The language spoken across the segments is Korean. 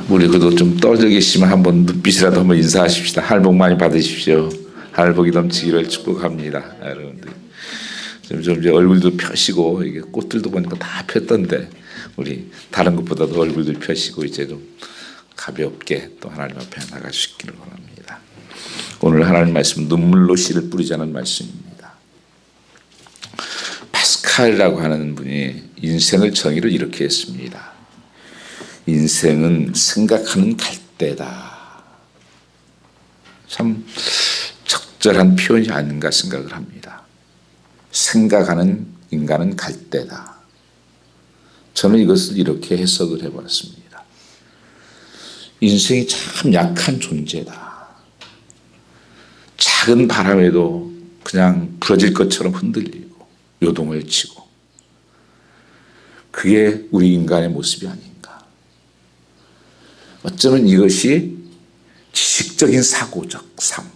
우리 그래도 좀 떨어져 계시면 한번 눈빛이라도 한번 인사하십시다. 하늘 복 많이 받으십시오. 하늘 복이 넘치기를 축복합니다. 여러분들 좀 이제 얼굴도 펴시고 이게 꽃들도 보니까 다 폈던데 우리 다른 것보다도 얼굴들 펴시고 이제 좀 가볍게 또 하나님 앞에 나가시기를 원합니다. 오늘 하나님 말씀 눈물로 씨를 뿌리자는 말씀입니다. 파스칼이라고 하는 분이 인생을 정의를 이렇게 했습니다. 인생은 생각하는 갈대다. 참 적절한 표현이 아닌가 생각을 합니다. 생각하는 인간은 갈대다. 저는 이것을 이렇게 해석을 해봤습니다. 인생이 참 약한 존재다. 작은 바람에도 그냥 부러질 것처럼 흔들리고 요동을 치고 그게 우리 인간의 모습이 아닌가. 어쩌면 이것이 지식적인 사고적 삶,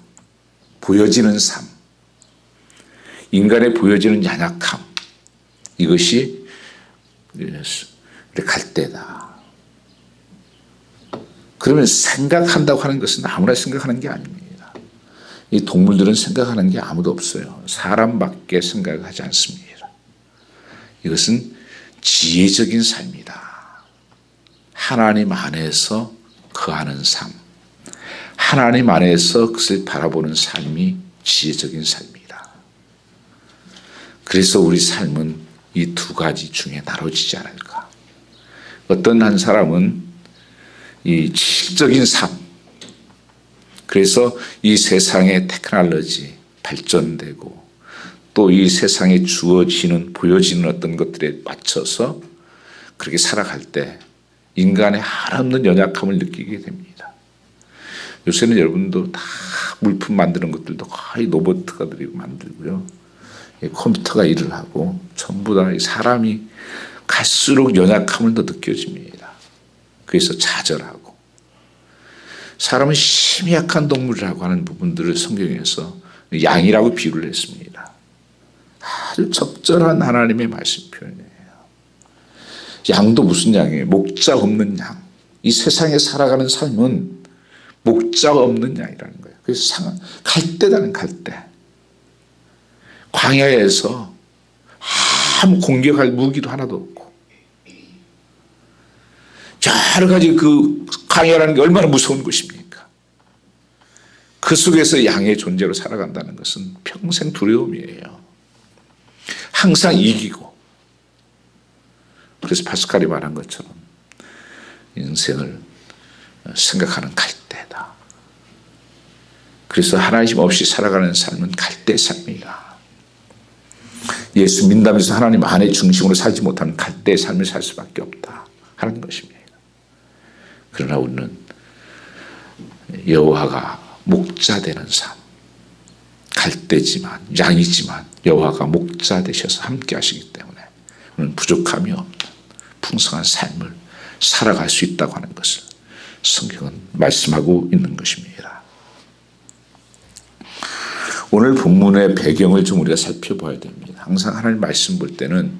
보여지는 삶, 인간의 보여지는 연약함, 이것이 갈대다. 그러면 생각한다고 하는 것은 아무나 생각하는 게 아닙니다. 이 동물들은 생각하는 게 아무도 없어요. 사람밖에 생각하지 않습니다. 이것은 지혜적인 삶이다. 하나님 안에서 거하는 삶, 하나님 안에서 그것을 바라보는 삶이 지혜적인 삶이다. 그래서 우리 삶은 이 두 가지 중에 나눠지지 않을까. 어떤 한 사람은 이 지식적인 삶, 그래서 이 세상의 테크놀로지 발전되고 또 이 세상에 주어지는 보여지는 어떤 것들에 맞춰서 그렇게 살아갈 때 인간의 한없는 연약함을 느끼게 됩니다. 요새는 여러분도 다 물품 만드는 것들도 거의 로봇가 만들고요. 컴퓨터가 일을 하고 전부 다 사람이 갈수록 연약함을 더 느껴집니다. 그래서 좌절하고 사람은 심히 약한 동물이라고 하는 부분들을 성경에서 양이라고 비유를 했습니다. 아주 적절한 하나님의 말씀 표현이에요. 양도 무슨 양이에요? 목자 없는 양. 이 세상에 살아가는 삶은 목자 없는 양이라는 거예요. 그래서 갈대다는 갈대. 광야에서 아무 공격할 무기도 하나도 없고 여러 가지 그 광야라는 게 얼마나 무서운 것입니까? 그 속에서 양의 존재로 살아간다는 것은 평생 두려움이에요. 항상 이기고. 그래서 파스칼이 말한 것처럼 인생을 생각하는 갈대다. 그래서 하나님 없이 살아가는 삶은 갈대 삶이다. 예수 믿다면서 하나님 안의 중심으로 살지 못하는 갈대의 삶을 살 수밖에 없다 하는 것입니다. 그러나 우리는 여호와가 목자 되는 삶, 갈대지만 양이지만 여호와가 목자 되셔서 함께 하시기 때문에 우리는 부족함이 없는 풍성한 삶을 살아갈 수 있다고 하는 것을 성경은 말씀하고 있는 것입니다. 오늘 본문의 배경을 좀 우리가 살펴봐야 됩니다. 항상 하나님 말씀 볼 때는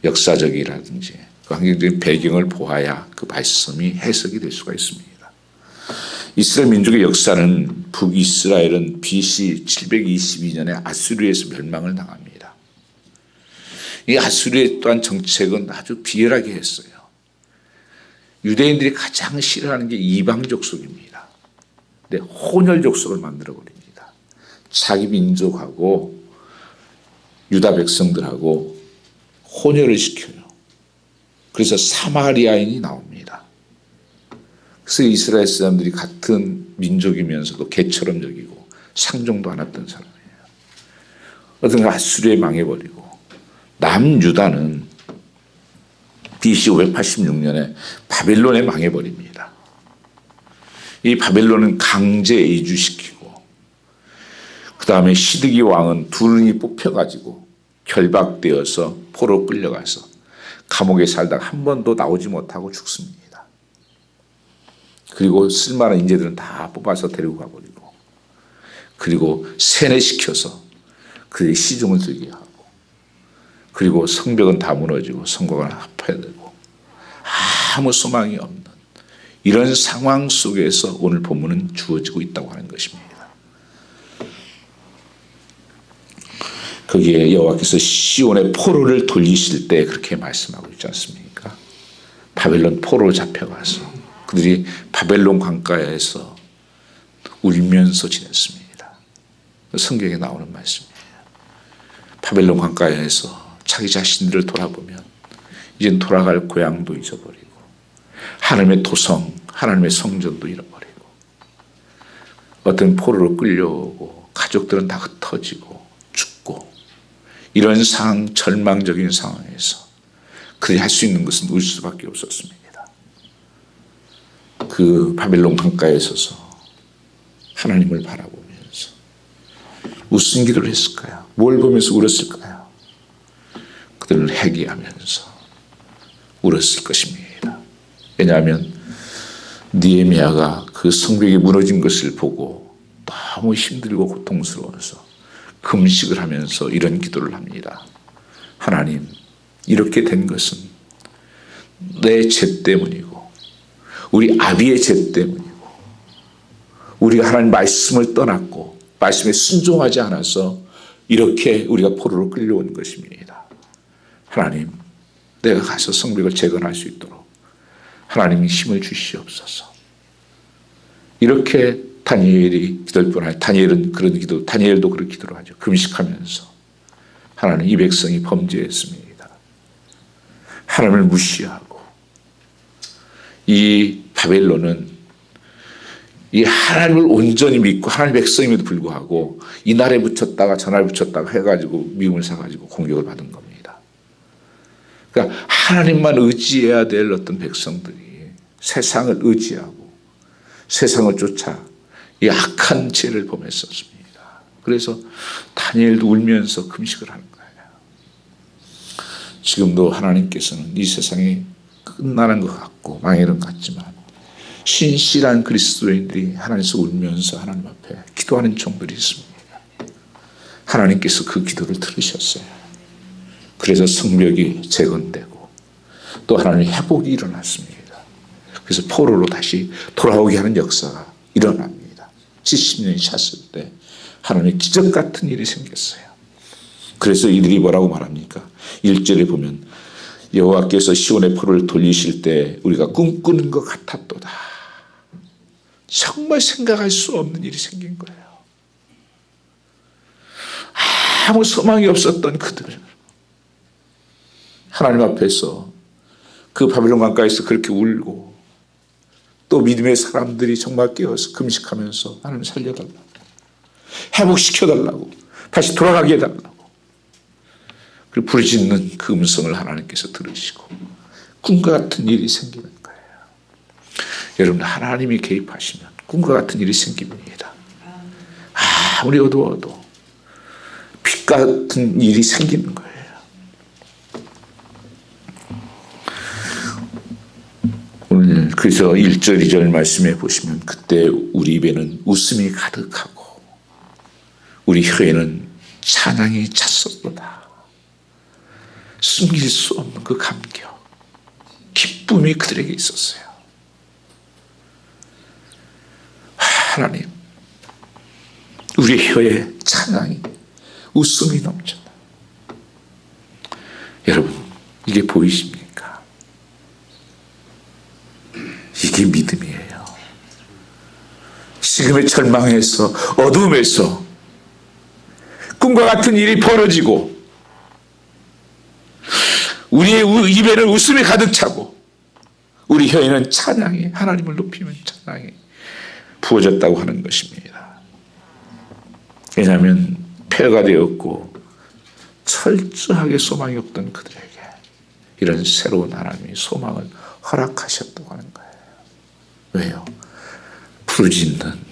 역사적이라든지 환경적인 배경을 보아야 그 말씀이 해석이 될 수가 있습니다. 이스라엘 민족의 역사는 북이스라엘은 BC 722년에 아수르에서 멸망을 당합니다. 이 아수르의 또한 정책은 아주 비열하게 했어요. 유대인들이 가장 싫어하는 게 이방 족속입니다. 근데 혼혈 족속을 만들어버립니다. 자기 민족하고 유다 백성들하고 혼혈을 시켜요. 그래서 사마리아인이 나옵니다. 그래서 이스라엘 사람들이 같은 민족이면서도 개처럼 여기고 상종도 안 했던 사람이에요. 어떤 아수르에 망해버리고 남유다는 BC 586년에 바벨론에 망해버립니다. 이 바벨론은 강제 이주시키고 그 다음에 시드기 왕은 둘이 뽑혀가지고 결박되어서 포로 끌려가서 감옥에 살다가 한 번도 나오지 못하고 죽습니다. 그리고 쓸만한 인재들은 다 뽑아서 데리고 가버리고 그리고 세뇌시켜서 그의 시중을 들게 하고 그리고 성벽은 다 무너지고 성곽은 합해야 되고 아무 소망이 없는 이런 상황 속에서 오늘 본문은 주어지고 있다고 하는 것입니다. 거기에 여호와께서 시온의 포로를 돌리실 때 그렇게 말씀하고 있지 않습니까? 바벨론 포로로 잡혀가서 그들이 바벨론 강가에서 울면서 지냈습니다. 성경에 나오는 말씀이에요. 바벨론 강가에서 자기 자신들을 돌아보면 이젠 돌아갈 고향도 잊어버리고 하나님의 도성, 하나님의 성전도 잃어버리고 어떤 포로로 끌려오고 가족들은 다 흩어지고 죽고 이런 상황, 절망적인 상황에서 그들이 할 수 있는 것은 울 수밖에 없었습니다. 그 바벨론 강가에 서서 하나님을 바라보면서 무슨 기도를 했을까요? 뭘 보면서 울었을까요? 그들을 회개하면서 울었을 것입니다. 왜냐하면 느헤미야가 그 성벽이 무너진 것을 보고 너무 힘들고 고통스러워서 금식을 하면서 이런 기도를 합니다. 하나님, 이렇게 된 것은 내 죄 때문이고 우리 아비의 죄 때문이고 우리가 하나님 말씀을 떠났고 말씀에 순종하지 않아서 이렇게 우리가 포로로 끌려온 것입니다. 하나님, 내가 가서 성벽을 재건할 수 있도록 하나님이 힘을 주시옵소서. 이렇게 다니엘이 기도할 뻔하여 다니엘은 그런 기도, 다니엘도 그런 기도를 하죠. 금식하면서 하나님, 이 백성이 범죄했습니다. 하나님을 무시하고 이 바벨론은 이 하나님을 온전히 믿고 하나님 백성임에도 불구하고 이 날에 붙였다가 저날 붙였다가 해가지고 미움을 사가지고 공격을 받은 겁니다. 그러니까 하나님만 의지해야 될 어떤 백성들이 세상을 의지하고 세상을 쫓아 이 악한 죄를 범했었습니다. 그래서 다니엘도 울면서 금식을 하는 거예요. 지금도 하나님께서는 이 세상이 끝나는 것 같고 망해는 것 같지만 신실한 그리스도인들이 하나님께서 울면서 하나님 앞에 기도하는 종들이 있습니다. 하나님께서 그 기도를 들으셨어요. 그래서 성벽이 재건되고 또 하나님의 회복이 일어났습니다. 그래서 포로로 다시 돌아오게 하는 역사가 일어납니다. 70년이 찼을 때 하나님의 기적 같은 일이 생겼어요. 그래서 이들이 뭐라고 말합니까? 1절에 보면 여호와께서 시온의 포로를 돌리실 때 우리가 꿈꾸는 것 같았도다. 정말 생각할 수 없는 일이 생긴 거예요. 아무 소망이 없었던 그들, 하나님 앞에서 그 바벨론 강가에서 그렇게 울고 또 믿음의 사람들이 정말 깨어서 금식하면서 하나님 살려달라고, 회복시켜달라고, 다시 돌아가게 해달라고 그리고 부르짖는 그 음성을 하나님께서 들으시고 꿈과 같은 일이 생기는 거예요. 여러분, 하나님이 개입하시면 꿈과 같은 일이 생깁니다. 아무리 어두워도 빛 같은 일이 생기는 거예요. 오늘 그래서 1절 2절 말씀해 보시면 그때 우리 입에는 웃음이 가득하고 우리 혀에는 찬양이 찼었도다. 숨길 수 없는 그 감격, 기쁨이 그들에게 있었어요. 하나님, 우리 혀에 찬양이, 웃음이 넘쳐나. 여러분, 이게 보이십니까? 이게 믿음이에요. 지금의 절망에서, 어둠에서 꿈과 같은 일이 벌어지고 우리의 입에는 웃음이 가득 차고 우리 혀에는 찬양이, 하나님을 높이는 찬양이 부어졌다고 하는 것입니다. 왜냐하면 폐허가 되었고 철저하게 소망이 없던 그들에게 이런 새로운 하나님의 소망을 허락하셨다고 하는 거예요. 왜요? 부르짖는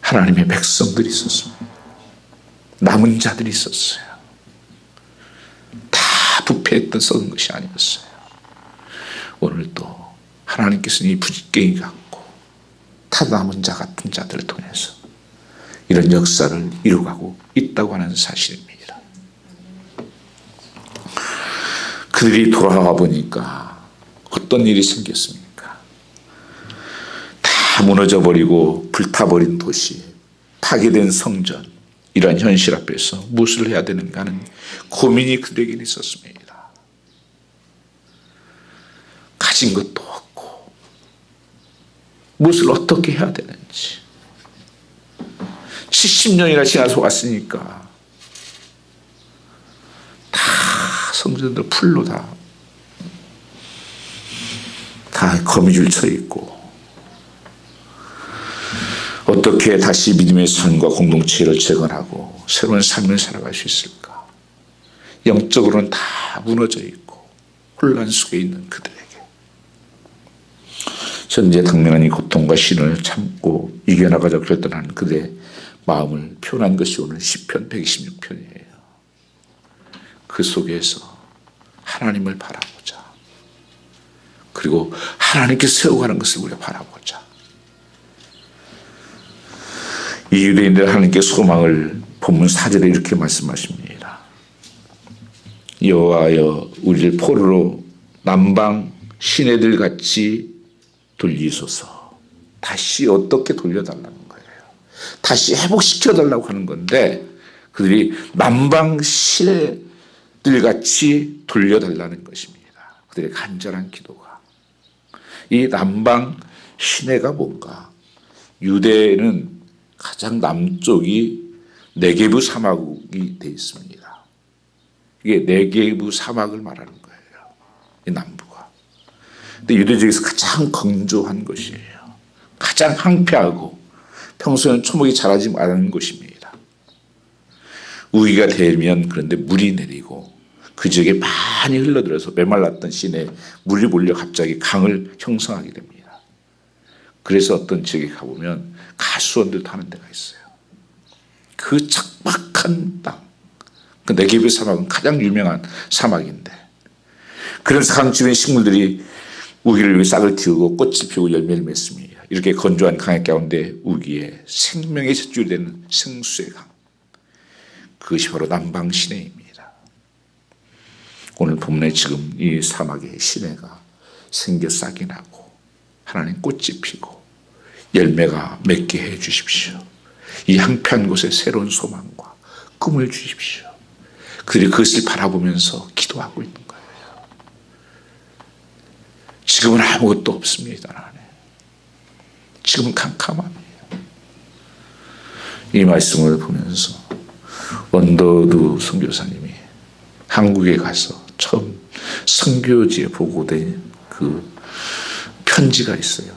하나님의 백성들이 있었습니다. 남은 자들이 있었어요. 다 부패했던 썩은 것이 아니었어요. 오늘도 하나님께서는 이 부지깽이 갖고 다 남은 자 같은 자들을 통해서 이런 역사를 이루어가고 있다고 하는 사실입니다. 그들이 돌아와 보니까 어떤 일이 생겼습니까? 다 무너져버리고 불타버린 도시, 파괴된 성전, 이러한 현실 앞에서 무엇을 해야 되는가 하는 고민이 그들에게 있었습니다. 가진 것도 없고 무엇을 어떻게 해야 되는지 70년이나 지나서 왔으니까 다 성전들 풀로 다 거미줄 쳐 있고 어떻게 다시 믿음의 삶과 공동체를 재건하고 새로운 삶을 살아갈 수 있을까? 영적으로는 다 무너져 있고 혼란 속에 있는 그들에게 현재 당면한 이 고통과 신을 참고 이겨나가자 결단하는 그들의 마음을 표현한 것이 오늘 시편 126편이에요. 그 속에서 하나님을 바라보자. 그리고 하나님께 세워가는 것을 우리가 바라보자. 이 유대인들 하나님께 소망을 본문 4절에 이렇게 말씀하십니다. 여호와여 우리를 포로로 남방 시내들 같이 돌리소서. 다시 어떻게 돌려달라는 거예요. 다시 회복시켜달라고 하는 건데 그들이 남방 시내들 같이 돌려달라는 것입니다. 그들의 간절한 기도가. 이 남방 시내가 뭔가? 유대는 가장 남쪽이 네게브 사막이 되어 있습니다. 이게 네게브 사막을 말하는 거예요. 이 남부가. 근데 유대족에서 가장 건조한 것이에요. 가장 황폐하고 평소에는 초목이 자라지 않는 곳입니다. 우기가 되면 그런데 물이 내리고 그 지역에 많이 흘러들어서 메말랐던 시내에 물이 몰려 갑자기 강을 형성하게 됩니다. 그래서 어떤 지역에 가보면 가수원들도 하는 데가 있어요. 그 척박한 땅, 그 네게브 사막은 가장 유명한 사막인데 그래서 강 주변 식물들이 우기를 위해 싹을 틔우고 꽃을 피우고 열매를 맺습니다. 이렇게 건조한 강의 가운데 우기에 생명의 젖줄이 되는 생수의 강, 그것이 바로 남방 시내입니다. 오늘 본문에 지금 이 사막의 시내가 생겨 싹이 나고 하나님 꽃이 피고 열매가 맺게 해 주십시오. 이 황폐한 곳에 새로운 소망과 꿈을 주십시오. 그들이 그것을 바라보면서 기도하고 있는 거예요. 지금은 아무것도 없습니다. 나는. 지금은 캄캄합니다. 이 말씀을 보면서 원더두 선교사님이 한국에 가서 처음 선교지에 보고된 그 편지가 있어요.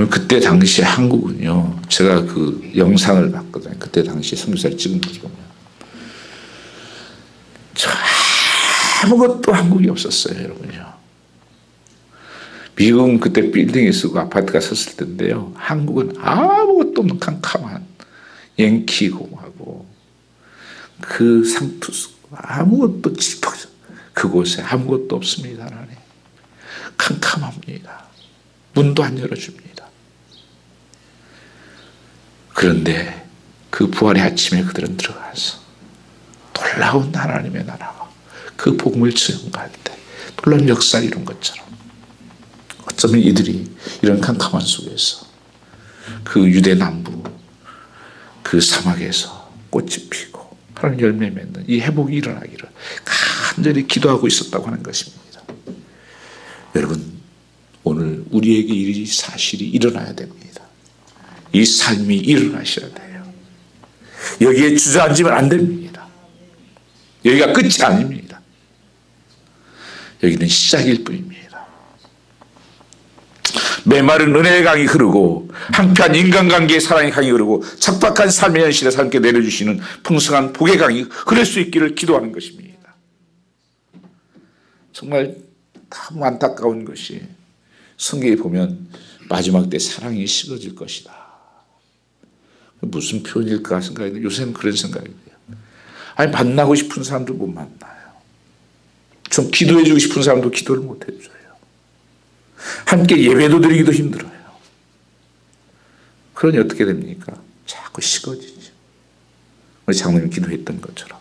그때 당시 한국은요, 제가 그 영상을 봤거든요. 그때 당시 선교사를 찍은 거 보면 아무것도 한국이 없었어요, 여러분요. 미국은 그때 빌딩이 쓰고 아파트가 섰을 텐데요. 한국은 아무것도 없는 캄캄한 양키 공화국, 그 상투수 아무것도 짚어져 그곳에 아무것도 없습니다. 하나님. 캄캄합니다. 문도 안 열어줍니다. 그런데 그 부활의 아침에 그들은 들어가서 놀라운 하나님의 나라와 그 복음을 증거할 때 놀라운 역사를 이룬 것처럼 어쩌면 이들이 이런 캄캄한 속에서 그 유대 남부 그 사막에서 꽃이 피고 하나님 열매 맺는 이 회복이 일어나기를 간절히 기도하고 있었다고 하는 것입니다. 여러분, 오늘 우리에게 이 사실이 일어나야 됩니다. 이 삶이 일어나셔야 돼요. 여기에 주저앉으면 안 됩니다. 여기가 끝이 아닙니다. 여기는 시작일 뿐입니다. 메마른 은혜의 강이 흐르고 한편 인간관계의 사랑의 강이 흐르고 척박한 삶의 현실에 삶께 내려주시는 풍성한 복의 강이 흐를 수 있기를 기도하는 것입니다. 정말 참 안타까운 것이 성경에 보면 마지막 때 사랑이 식어질 것이다. 무슨 표현일까 생각이 돼요. 요새는 그런 생각이 돼요. 아니, 만나고 싶은 사람도 못 만나요. 좀 기도해주고 싶은 사람도 기도를 못 해줘요. 함께 예배도 드리기도 힘들어요. 그러니 어떻게 됩니까? 자꾸 식어지죠. 우리 장로님 기도했던 것처럼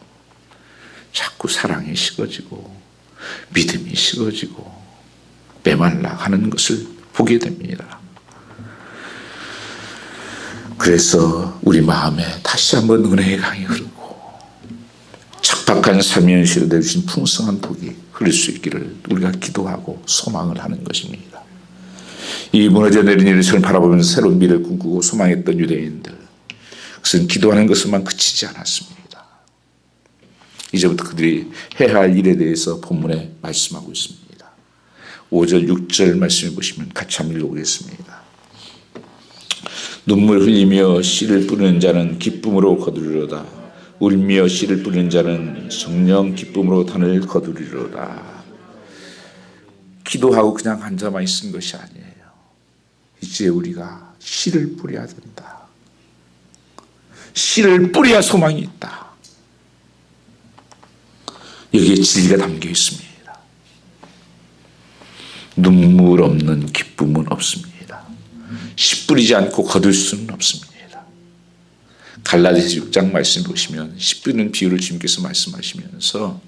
자꾸 사랑이 식어지고 믿음이 식어지고 메말라 하는 것을 보게 됩니다. 그래서 우리 마음에 다시 한번 은혜의 강이 흐르고 척박한 삶의 현실에 내주신 풍성한 복이 흐를 수 있기를 우리가 기도하고 소망을 하는 것입니다. 이 무너져 내린 예루살렘을 바라보면서 새로운 미래를 꿈꾸고 소망했던 유대인들, 그것은 기도하는 것으로만 그치지 않았습니다. 이제부터 그들이 해야 할 일에 대해서 본문에 말씀하고 있습니다. 5절 6절 말씀해 보시면 같이 한번 읽어보겠습니다. 눈물 흘리며 씨를 뿌리는 자는 기쁨으로 거두리로다. 울며 씨를 뿌리는 자는 성령 기쁨으로 단을 거두리로다. 기도하고 그냥 앉아만 있는 것이 아니에요. 이제 우리가 씨를 뿌려야 된다. 씨를 뿌려야 소망이 있다. 여기에 진리가 담겨 있습니다. 눈물 없는 기쁨은 없습니다. 씨 뿌리지 않고 거둘 수는 없습니다. 갈라디아서 6장 말씀 보시면 씨 뿌리는 비유를 주님께서 말씀하시면서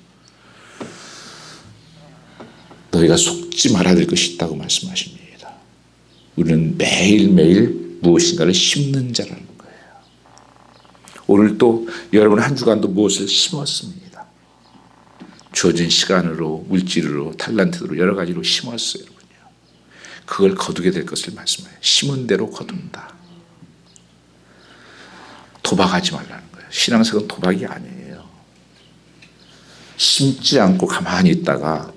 너희가 속지 말아야 될 것이 있다고 말씀하십니다. 우리는 매일매일 무엇인가를 심는 자라는 거예요. 오늘 또 여러분 한 주간도 무엇을 심었습니다. 주어진 시간으로, 물질로, 탤런트로 여러 가지로 심었어요. 여러분요. 그걸 거두게 될 것을 말씀해요. 심은 대로 거둔다. 도박하지 말라는 거예요. 신앙생활은 도박이 아니에요. 심지 않고 가만히 있다가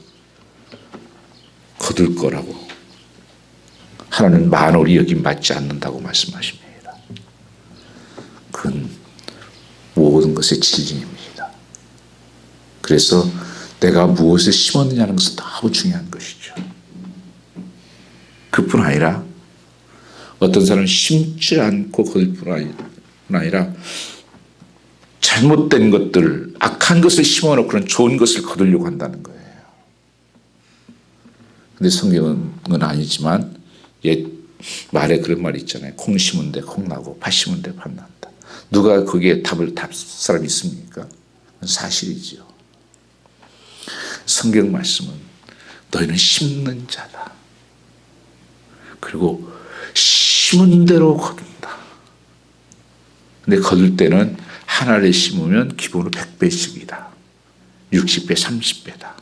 거둘 거라고. 하나는 만월이 여김받지 않는다고 말씀하십니다. 그건 모든 것의 진리입니다. 그래서 내가 무엇을 심었느냐는 것은 너무 중요한 것이죠. 그뿐 아니라 어떤 사람은 심지 않고 거둘 뿐 아니라 잘못된 것들, 악한 것을 심어놓고는 좋은 것을 거두려고 한다는 거예요. 근데 성경은 아니지만 옛 말에 그런 말이 있잖아요. 콩 심은 데 콩 나고 팥 심은 데 팥 난다. 누가 거기에 답을 사람이 있습니까? 그건 사실이죠. 성경 말씀은 너희는 심는 자다. 그리고 심은 대로 거둔다. 근데 거둘 때는 하나를 심으면 기본으로 100배씩이다. 60배, 30배다.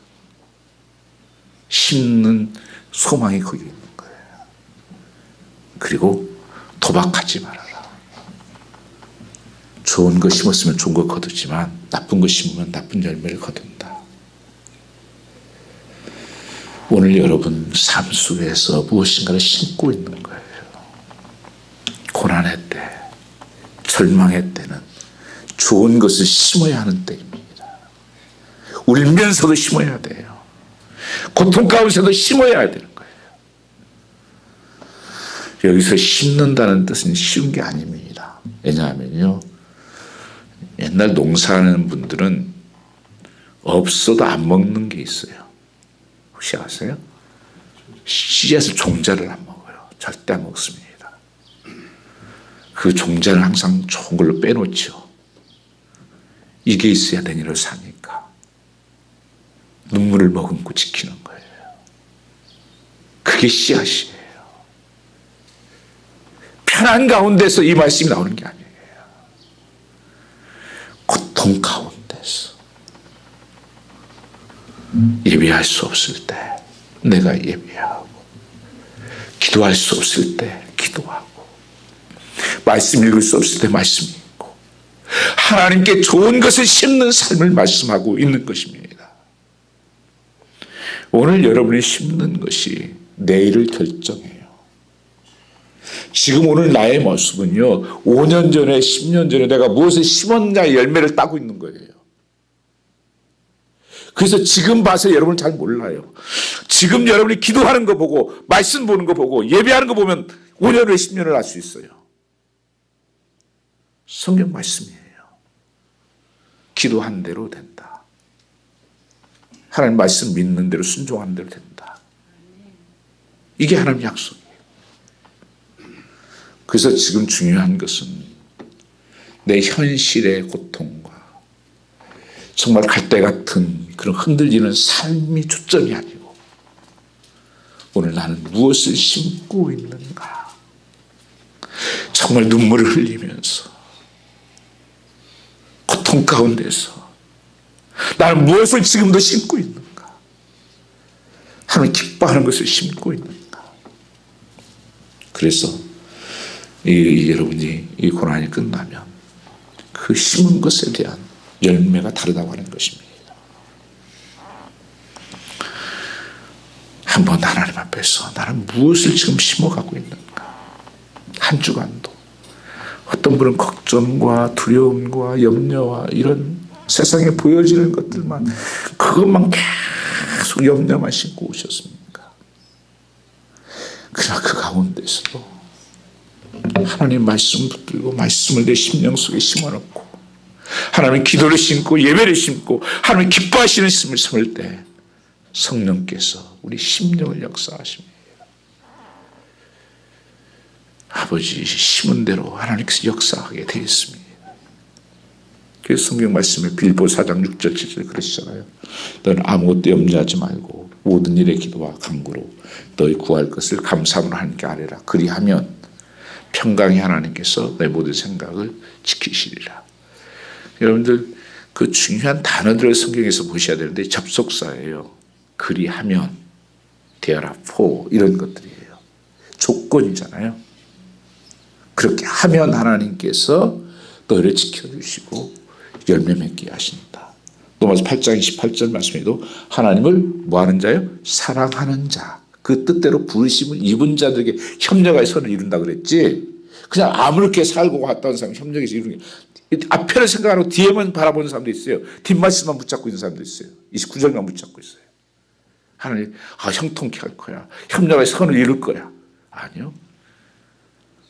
심는 소망이 거기 있는 거예요. 그리고 도박하지 말아라. 좋은 거 심었으면 좋은 거 거두지만 나쁜 거 심으면 나쁜 열매를 거둔다. 오늘 여러분 삶 속에서 무엇인가를 심고 있는 거예요. 고난의 때, 절망의 때는 좋은 것을 심어야 하는 때입니다. 울면서도 심어야 돼요. 고통 가운데서도 심어야 되는 거예요. 여기서 심는다는 뜻은 쉬운 게 아닙니다. 왜냐하면요, 옛날 농사하는 분들은 없어도 안 먹는 게 있어요. 혹시 아세요? 씨앗을 종자를 안 먹어요. 절대 안 먹습니다. 그 종자를 항상 좋은 걸로 빼놓죠. 이게 있어야 내년을 사니까. 눈물을 머금고 지키는 거예요. 그게 씨앗이에요. 편한 가운데서 이 말씀이 나오는 게 아니에요. 고통 가운데서 예배할 수 없을 때 내가 예배하고, 기도할 수 없을 때 기도하고, 말씀 읽을 수 없을 때 말씀 읽고, 하나님께 좋은 것을 심는 삶을 말씀하고 있는 것입니다. 오늘 여러분이 심는 것이 내일을 결정해요. 지금 오늘 나의 모습은요, 5년 전에 10년 전에 내가 무엇을 심었냐의 열매를 따고 있는 거예요. 그래서 지금 봐서 여러분 잘 몰라요. 지금 여러분이 기도하는 거 보고, 말씀 보는 거 보고, 예배하는 거 보면 5년 후에 10년을 알 수 있어요. 성경 말씀이에요. 기도한 대로 된다. 하나님 말씀 믿는 대로 순종하는 대로 된다. 이게 하나님 약속이에요. 그래서 지금 중요한 것은 내 현실의 고통과 정말 갈대 같은 그런 흔들리는 삶이 초점이 아니고 오늘 나는 무엇을 심고 있는가? 정말 눈물을 흘리면서 고통 가운데서 나는 무엇을 지금도 심고 있는가? 하나님 기뻐하는 것을 심고 있는가? 그래서 여러분이 이 고난이 끝나면 그 심은 것에 대한 열매가 다르다고 하는 것입니다. 한번 하나님 앞에서 나는 무엇을 지금 심어가고 있는가? 한 주간도 어떤 분은 걱정과 두려움과 염려와 이런 세상에 보여지는 것들만 그것만 계속 염려만 심고 오셨습니까? 그러나 그 가운데서도 하나님 말씀 붙들고 말씀을 내 심령 속에 심어놓고 하나님 기도를 심고 예배를 심고 하나님 기뻐하시는 심을 심을 때 성령께서 우리 심령을 역사하십니다. 아버지 심은 대로 하나님께서 역사하게 되어 있습니다. 그래서 성경 말씀에 빌보 4장 6절 7절 그러시잖아요. 너는 아무것도 염려하지 말고 모든 일에 기도와 간구로 너희 구할 것을 감사함으로 하나님께 아뢰라. 그리하면 평강의 하나님께서 너희 모든 생각을 지키시리라. 여러분들 그 중요한 단어들을 성경에서 보셔야 되는데 접속사예요. 그리하면 therefore 이런 것들이에요. 조건이잖아요. 그렇게 하면 하나님께서 너희를 지켜주시고 열매 맺게 하신다. 로마서 8장 28절 말씀에도 하나님을 뭐하는 자요? 사랑하는 자. 그 뜻대로 부르심을 입은 자들에게 협력하여 선을 이룬다 그랬지. 그냥 아무렇게 살고 갔다 온 사람 협력해서 이루는 게 앞에를 생각하고 뒤에만 바라보는 사람도 있어요. 뒷말씀만 붙잡고 있는 사람도 있어요. 29절만 붙잡고 있어요. 하나님 형통케 할 거야. 협력해서 선을 이룰 거야. 아니요.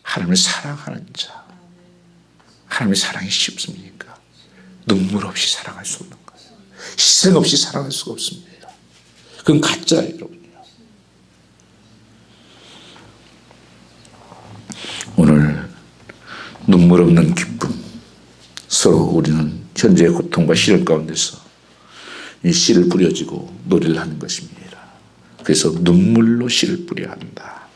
하나님을 사랑하는 자. 하나님의 사랑이 쉽습니까? 눈물 없이 사랑할 수 없는 거예요. 희생 없이 사랑할 수가 없습니다. 그건 가짜예요, 여러분요. 오늘 눈물 없는 기쁨. 서로 우리는 현재의 고통과 시련 가운데서 이 씨를 뿌려지고 노래를 하는 것입니다. 그래서 눈물로 씨를 뿌려야 한다.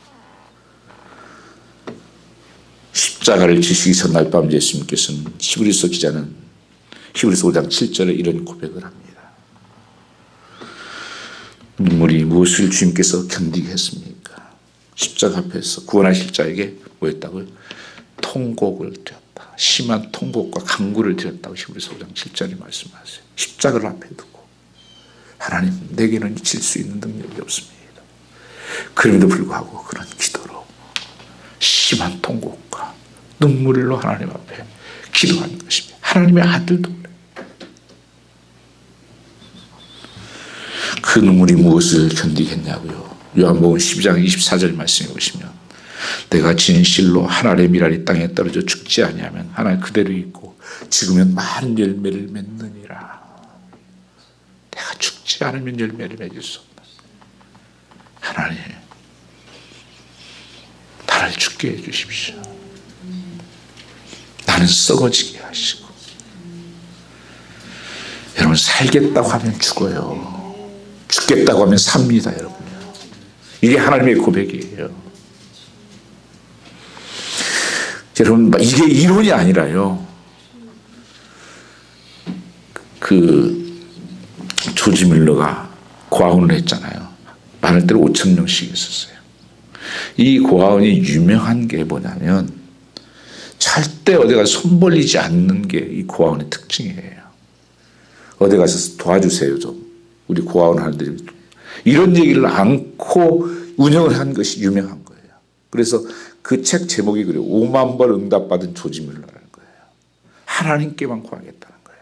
십자가를 지시기 전날 밤 예수님께서는 히브리서 기자는 히브리서 5장 7절에 이런 고백을 합니다. 눈물이 무엇을 주님께서 견디게 했습니까? 십자가 앞에서 구원하실 자에게 뭐였다고요? 통곡을 드렸다. 심한 통곡과 간구를 드렸다고 히브리서 5장 7절에 말씀하세요. 십자가를 앞에 두고 하나님 내게는 질 수 있는 능력이 없습니다. 그럼에도 불구하고 그런 기도로 심한 통곡과 눈물로 하나님 앞에 기도하는 것입니다. 하나님의 아들도 그래요. 그 눈물이 무엇을 견디겠냐고요. 요한복음 12장 24절 말씀해 보시면 내가 진실로 한 알의 밀알이 땅에 떨어져 죽지 아니하면 하나님 그대로 있고 죽으면 많은 열매를 맺느니라. 내가 죽지 않으면 열매를 맺을 수 없다. 하나님 나를 죽게 해 주십시오. 나는 썩어지게 하시고. 여러분 살겠다고 하면 죽어요. 죽겠다고 하면 삽니다. 여러분. 이게 하나님의 고백이에요. 여러분 이게 이론이 아니라요. 그 조지 밀러가 고아원을 했잖아요. 많을 때로 5,000명씩 있었어요. 이 고아원이 유명한 게 뭐냐면 절대 어디 가서 손 벌리지 않는 게 이 고아원의 특징이에요. 어디 가서 도와주세요 좀. 우리 고아원 하는데 이런 얘기를 않고 운영을 한 것이 유명한 거예요. 그래서 그 책 제목이 그래요. 5만 번 응답받은 조지 밀러라는 거예요. 하나님께만 구하겠다는 거예요.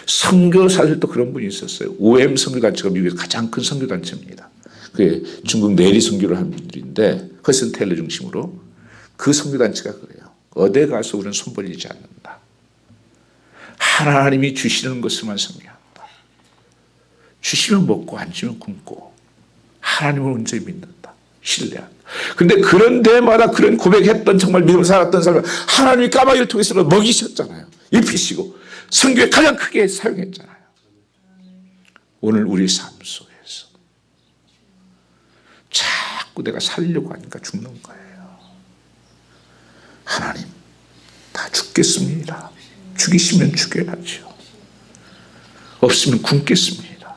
선교사들도 그런 분이 있었어요. OM 선교단체가 미국에서 가장 큰 선교단체입니다. 그게 중국 내리 선교를 하는 분들인데 허슨 테일러 중심으로 그 선교단체가 그래요. 어디 가서 우리는 손 벌리지 않는다. 하나님이 주시는 것을만 섬겨한다. 주시면 먹고 안 주면 굶고 하나님을 온전히 믿는다. 신뢰한다. 근데 그런 데마다 그런 고백했던 정말 믿음 살았던 사람을 하나님이 까마귀를 통해서 먹이셨잖아요. 입히시고 성경에 가장 크게 사용했잖아요. 오늘 우리 삶 속에서 자꾸 내가 살려고 하니까 죽는 거예요. 하나님, 다 죽겠습니다. 죽이시면 죽여야죠. 없으면 굶겠습니다.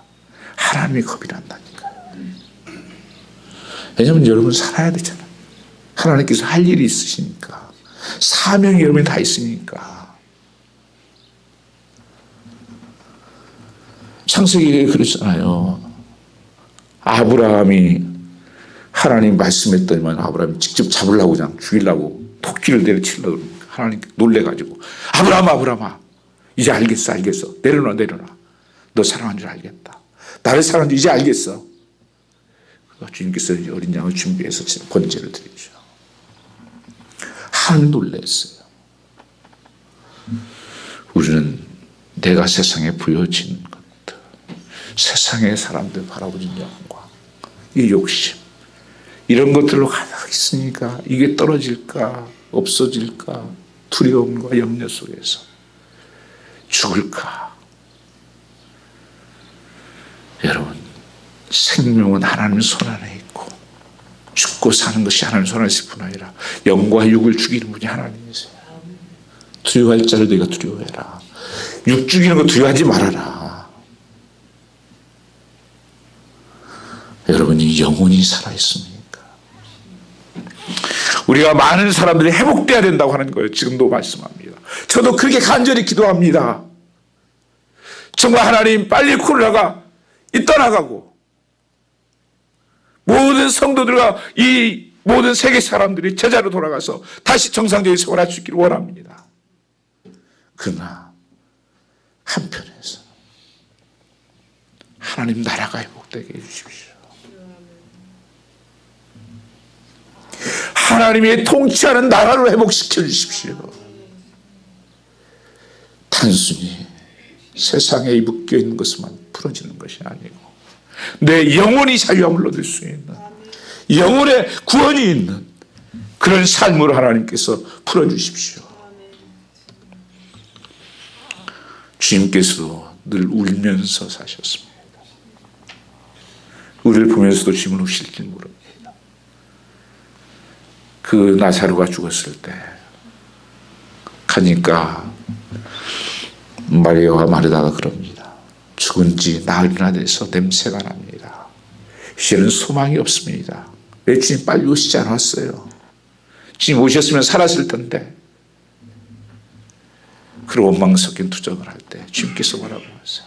하나님이 겁이 난다니까요. 왜냐하면 여러분 살아야 되잖아요. 하나님께서 할 일이 있으시니까. 사명이 여러분이 다 있으니까. 창세기에 그랬잖아요. 아브라함이 하나님 말씀했더니만 아브라함이 직접 잡으려고 그냥 죽이려고 토끼를 내려치려고 하나님 놀래가지고 아브라함아 이제 알겠어 내려놔 너 사랑한 줄 알겠다. 나를 사랑한 줄 이제 알겠어. 주님께서 어린 양을 준비해서 번제를 드리죠. 하나님 놀랐어요. 우리는 내가 세상에 부여진 것들, 세상의 사람들 바라보는 영광, 이 욕심, 이런 것들로 가득 있으니까 이게 떨어질까 없어질까 두려움과 염려 속에서 죽을까. 여러분, 생명은 하나님 손 안에 있고 죽고 사는 것이 하나님 손 안에 있을 뿐 아니라 영과 육을 죽이는 분이 하나님이세요. 두려워할 자를 너희가 두려워해라. 육 죽이는 거 두려워하지 말아라. 여러분이 영혼이 살아있습니까? 우리가 많은 사람들이 회복돼야 된다고 하는 거예요. 지금도 말씀합니다. 저도 그렇게 간절히 기도합니다. 정말 하나님 빨리 코로나가 떠나가고 모든 성도들과 이 모든 세계 사람들이 제자로 돌아가서 다시 정상적인 생활할 수 있기를 원합니다. 그러나 한편에서 하나님 나라가 회복되게 해주십시오. 하나님의 통치하는 나라를 회복시켜 주십시오. 단순히 세상에 묶여있는 것만 풀어지는 것이 아니고 내 영혼이 자유함을 얻을 수 있는 영혼의 구원이 있는 그런 삶으로 하나님께서 풀어주십시오. 주님께서도 늘 울면서 사셨습니다. 우리를 보면서도 주님은 우실지 모릅니다. 그 나사로가 죽었을 때 가니까 마리아와 마르다가 그럽니다. 죽은 지 나흘이나 돼서 냄새가 납니다. 이제는 소망이 없습니다. 왜 주님 빨리 오시지 않았어요? 주님 오셨으면 살았을 텐데. 그리고 원망 섞인 투정을 할 때 주님께서 뭐라고 하세요?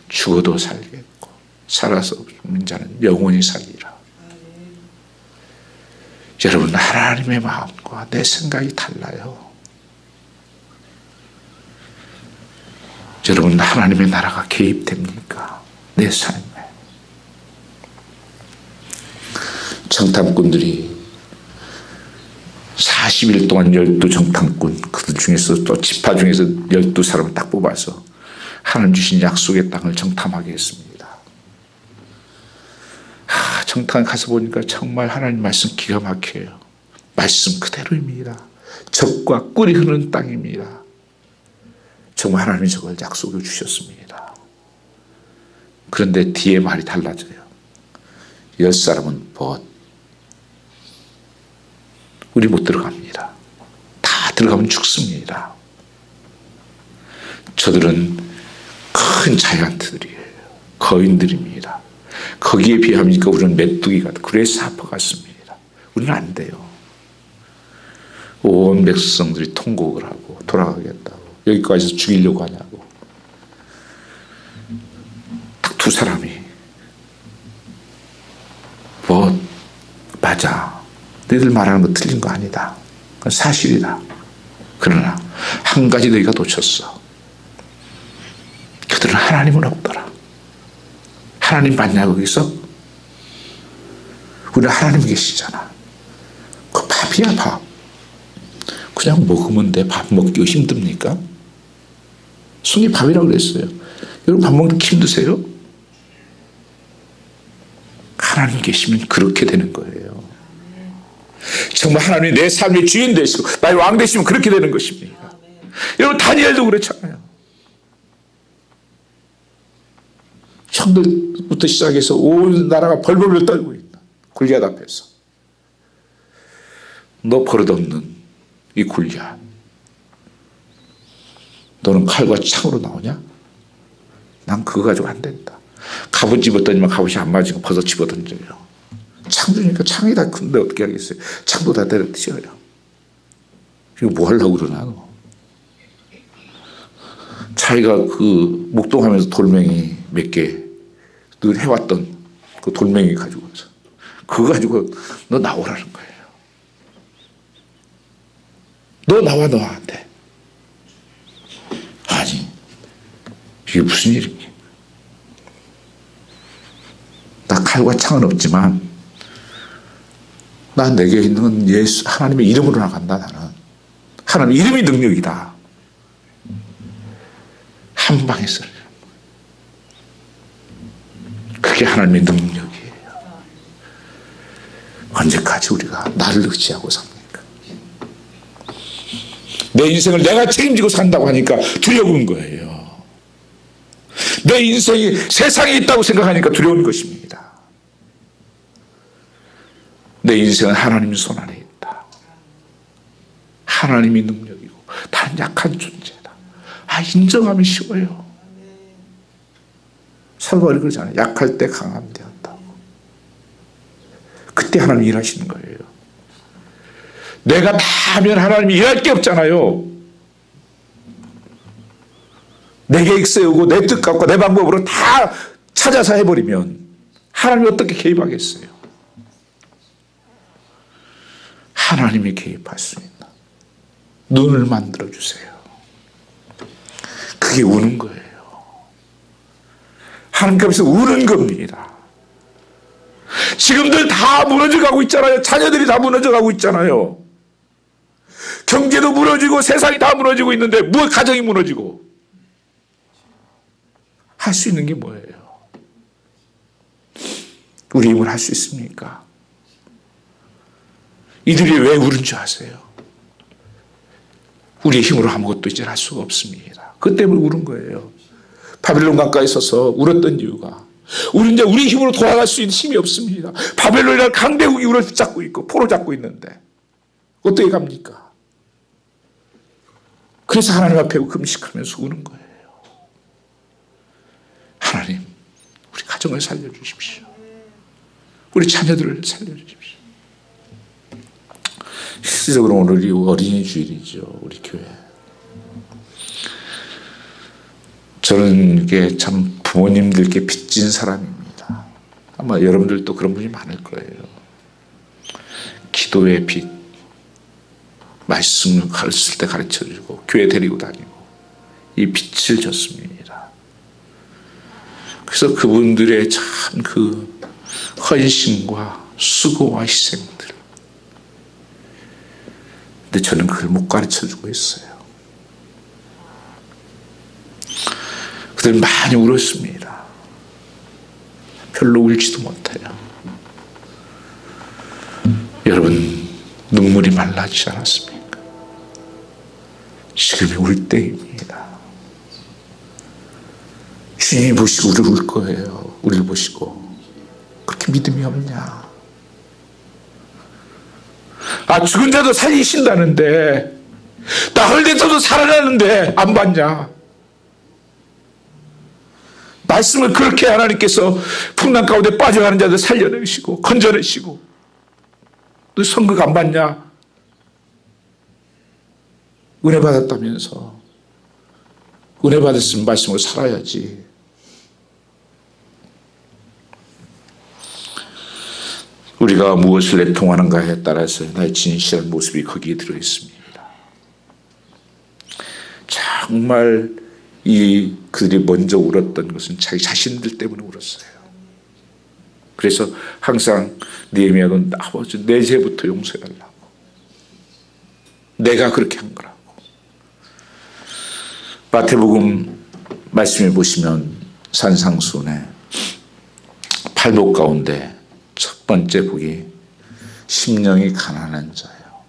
죽어도 살겠고 살아서 없는 자는 영원히 살리라. 여러분, 하나님의 마음과 내 생각이 달라요. 여러분, 하나님의 나라가 개입됩니까? 내 삶에. 정탐꾼들이 40일 동안 12정탐꾼, 그들 중에서 또 지파 중에서 12사람을 딱 뽑아서 하나님 주신 약속의 땅을 정탐하게 했습니다. 정탐에 가서 보니까 정말 하나님 말씀 기가 막혀요. 말씀 그대로입니다. 젖과 꿀이 흐르는 땅입니다. 정말 하나님이 저걸 약속을 주셨습니다. 그런데 뒤에 말이 달라져요. 10사람은 우리 못 들어갑니다. 다 들어가면 죽습니다. 저들은 큰 자이언트들이에요. 거인들입니다. 거기에 비하니까 우리는 메뚜기 같은 그래 사퍼 같습니다. 우리는 안 돼요. 온 백성들이 통곡을 하고 돌아가겠다고 여기까지 죽이려고 하냐고. 딱 두 사람이 맞아. 너희들 말하는 거 틀린 거 아니다. 그건 사실이다. 그러나 한 가지 너희가 놓쳤어. 그들은 하나님은 없더라. 하나님 맞냐 거기서? 우리 하나님 계시잖아. 그 밥이야 밥. 그냥 먹으면 돼. 밥 먹기가 힘듭니까? 성이 밥이라고 그랬어요. 여러분 밥 먹는 게 힘드세요? 하나님 계시면 그렇게 되는 거예요. 정말 하나님이 내 삶의 주인 되시고 나의 왕 되시면 그렇게 되는 것입니다. 여러분 다니엘도 그렇잖아요. 사람들부터 시작해서 온 나라가 벌벌 떨고 있는 골리앗 앞에서 너 버릇없는 이 골리앗, 너는 칼과 창으로 나오냐? 난 그거 가지고 안 된다. 갑옷 집었더니만 갑옷이 안 맞으니까 벗어 집어던져요. 창 주니까 창이 다 큰데 어떻게 하겠어요? 창도 다 때려 튀어요. 이거 뭐 하려고 그러나 너. 자기가 그 목동하면서 돌멩이 몇 개 늘 해왔던 그 돌멩이 가지고 와서 그거 가지고 너 나오라는 거예요. 너 나와 너한테. 아니 이게 무슨 일이니? 나 칼과 창은 없지만 난 내게 있는 건 예수 하나님의 이름으로 나간다. 나는 하나님 이름이 능력이다. 한 방에 쓰려. 그게 하나님의 능력이에요. 언제까지 우리가 나를 의지하고 삽니까? 내 인생을 내가 책임지고 산다고 하니까 두려운 거예요. 내 인생이 세상에 있다고 생각하니까 두려운 것입니다. 내 인생은 하나님 손 안에 있다. 하나님이 능력이고 다른 약한 존재다. 인정하면 쉬워요. 사도바울이 그러잖아요. 약할 때 강함 되었다고. 그때 하나님이 일하시는 거예요. 내가 다 하면 하나님이 일할 게 없잖아요. 내 계획 세우고 내 뜻 갖고 내 방법으로 다 찾아서 해버리면 하나님이 어떻게 개입하겠어요? 하나님이 개입할 수 있는 눈을 만들어주세요. 그게 우는 거예요. 하나님 앞에서 우는 겁니다. 지금들 다 무너져가고 있잖아요. 자녀들이 다 무너져가고 있잖아요. 경제도 무너지고 세상이 다 무너지고 있는데 뭐 가정이 무너지고 할 수 있는 게 뭐예요? 우리 힘을 할 수 있습니까? 이들이 왜 우는 줄 아세요? 우리의 힘으로 아무것도 이제 할 수가 없습니다. 그 때문에 우는 거예요. 바벨론 강가에 서서 울었던 이유가 우리 이제 우리 힘으로 돌아갈 수 있는 힘이 없습니다. 바벨론이라는 강대국이 우리를 붙잡고 있고 포로 잡고 있는데 어떻게 갑니까? 그래서 하나님 앞에 금식하면서 우는 거예요. 하나님, 우리 가정을 살려주십시오. 우리 자녀들을 살려주십시오. 실질적으로 오늘이 어린이 주일이죠. 우리 교회. 저는 이게 참 부모님들께 빚진 사람입니다. 아마 여러분들도 그런 분이 많을 거예요. 기도의 빚, 말씀을 가르칠 때 가르쳐주고 교회 데리고 다니고 이 빚을 졌습니다. 그래서 그분들의 참 그 헌신과 수고와 희생들, 근데 저는 그걸 못 가르쳐주고 있어요. 그들 많이 울었습니다. 별로 울지도 못해요. 여러분, 눈물이 말라지지 않았습니까? 지금이 울 때입니다. 주님이 보시고 우리를 울 거예요. 우리를 보시고 그렇게 믿음이 없냐? 죽은 자도 살리신다는데 나흘 돼서도 살아나는데 안 봤냐? 말씀을 그렇게 하나님께서 풍랑 가운데 빠져가는 자들 살려내시고 건져내시고 너 선극 안 받냐? 은혜 받았다면서. 은혜 받았으면 말씀으로 살아야지. 우리가 무엇을 내통하는가에 따라서 나의 진실한 모습이 거기에 들어있습니다. 정말 그들이 먼저 울었던 것은 자기 자신들 때문에 울었어요. 그래서 항상 느헤미야는 아버지 내 죄부터 용서해달라고. 내가 그렇게 한 거라고. 마태복음 말씀해 보시면 산상수훈에 팔복 가운데 첫 번째 복이 심령이 가난한 자예요.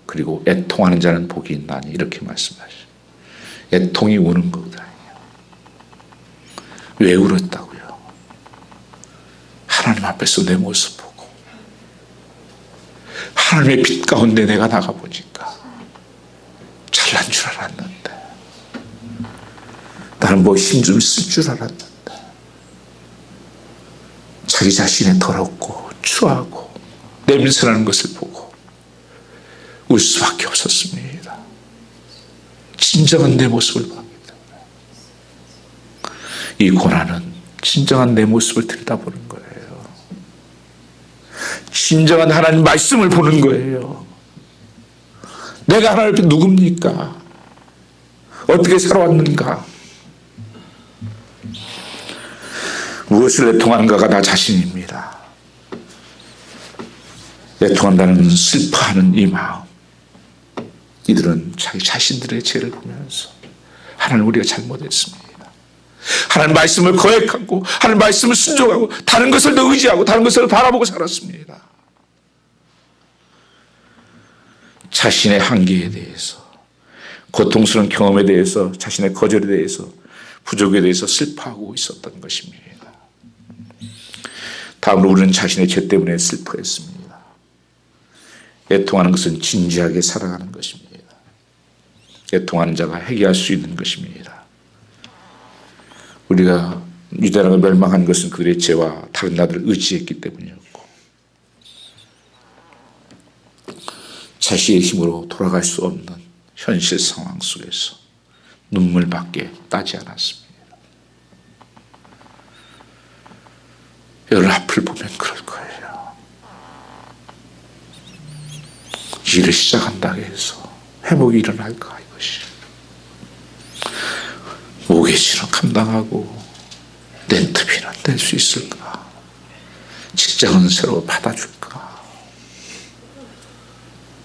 그리고 애통하는 자는 복이 있나니 이렇게 말씀하시죠. 애통이 우는 거거든요. 왜 울었다고요? 하나님 앞에서 내 모습 보고 하나님의 빛 가운데 내가 나가보니까 잘난 줄 알았는데, 나는 뭐 힘 좀 쓸 줄 알았는데, 자기 자신의 더럽고 추하고 냄새나는 것을 보고 울 수밖에 없었습니다. 진정한 내 모습을 봤기 때문에. 이 고난은 진정한 내 모습을 들여다보는 거예요. 진정한 하나님 말씀을 보는 거예요. 내가 하나님 앞에 누굽니까? 어떻게 살아왔는가? 무엇을 애통하는가가 나 자신입니다. 애통한다는 슬퍼하는 이 마음, 이들은 자기 자신들의 죄를 보면서 하나님 우리가 잘못했습니다, 하나님 말씀을 거역하고 하나님 말씀을 순종하고 다른 것을 더 의지하고 다른 것을 바라보고 살았습니다. 자신의 한계에 대해서, 고통스러운 경험에 대해서, 자신의 거절에 대해서, 부족에 대해서 슬퍼하고 있었던 것입니다. 다음으로 우리는 자신의 죄 때문에 슬퍼했습니다. 애통하는 것은 진지하게 살아가는 것입니다. 애통하는 자가 회개할 수 있는 것입니다. 우리가 유대나라가 멸망한 것은 그들의 죄와 다른 나라를 의지했기 때문이었고, 자신의 힘으로 돌아갈 수 없는 현실 상황 속에서 눈물밖에 따지 않았습니다. 여러분 앞을 보면 그럴 거예요. 일을 시작한다고 해서 회복이 일어날까, 이것이. 모계지는 감당하고 렌트비는 낼 수 있을까? 직장은 새로 받아줄까?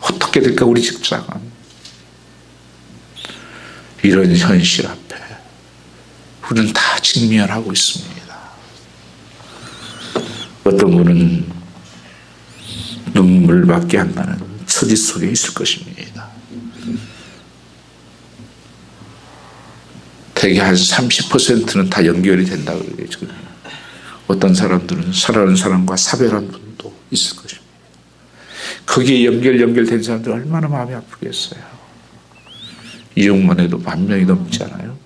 어떻게 될까 우리 직장은? 이런 현실 앞에 우리는 다 직면하고 있습니다. 어떤 분은 눈물밖에 안 나는 처지 속에 있을 것입니다. 대개 한 30%는 다 연결이 된다고 그러죠. 어떤 사람들은 사랑하는 사람과 사별한 분도 있을 것입니다. 거기에 연결된 사람들 얼마나 마음이 아프겠어요. 이용만 해도 10,000명이 넘지 않아요?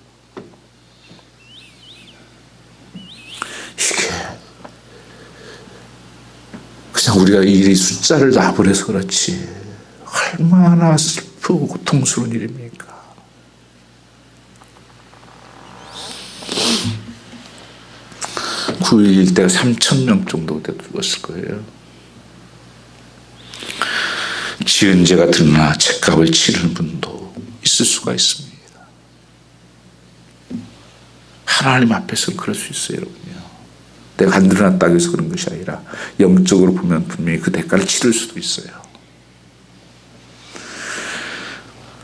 이게 그냥 우리가 이 숫자를 놔버려서 그렇지 얼마나 슬프고 고통스러운 일입니까? 구일 때가 3,000명 정도 되었을 거예요. 지은 죄가 드러나 책값을 치르는 분도 있을 수가 있습니다. 하나님 앞에서는 그럴 수 있어요, 여러분요. 내가 안 드러났다고 해서 그런 것이 아니라 영적으로 보면 분명히 그 대가를 치를 수도 있어요.